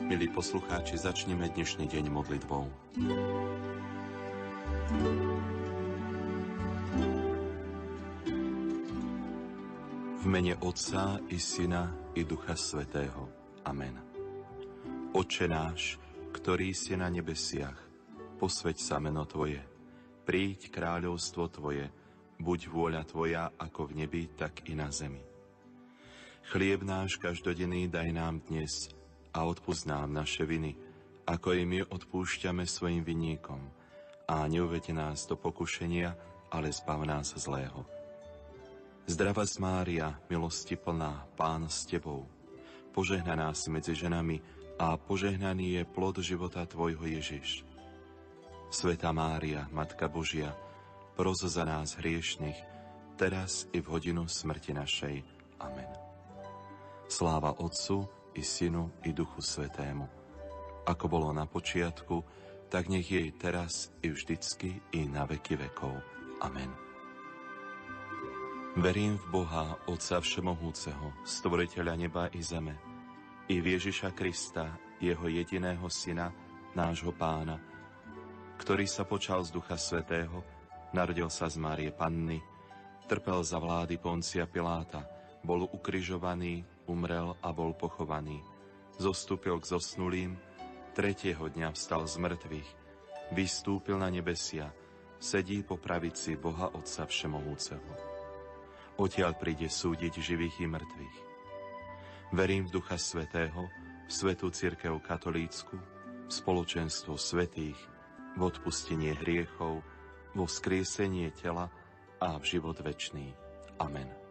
Milí poslucháči, začneme dnešný deň modlitbou. V mene Otca i Syna i Ducha Svätého. Amen. Otče náš, ktorý si na nebesiach, posväť sa meno Tvoje. Príď kráľovstvo Tvoje, buď vôľa Tvoja ako v nebi, tak i na zemi. Chlieb náš každodenný daj nám dnes a odpusť nám naše viny, ako i my odpúšťame svojim vinníkom. A neuveď nás do pokušenia, ale zbav nás zlého. Zdravás Mária, milosti plná, Pán s Tebou, požehnaná si medzi ženami a požehnaný je plod života Tvojho Ježiš. Svätá Mária, Matka Božia, pros za nás hriešnych, teraz i v hodinu smrti našej. Amen. Sláva Otcu i Synu i Duchu Svätému, ako bolo na počiatku, tak nech je teraz i vždycky i na veky vekov. Amen. Verím v Boha, Otca Všemohúceho, Stvoriteľa neba i zeme, i v Ježiša Krista, Jeho jediného Syna, nášho Pána, ktorý sa počal z Ducha Svätého, narodil sa z Márie Panny, trpel za vlády Poncia Piláta, bol ukrižovaný, umrel a bol pochovaný. Zostúpil k zosnulým, tretieho dňa vstal z mŕtvych, vystúpil na nebesia, sedí po pravici Boha Otca Všemohúceho. Odtiaľ príde súdiť živých i mŕtvych. Verím v Ducha Svätého, v Svätú cirkev katolícku, v spoločenstvo svätých, v odpustenie hriechov, vo vzkriesenie tela a v život večný. Amen.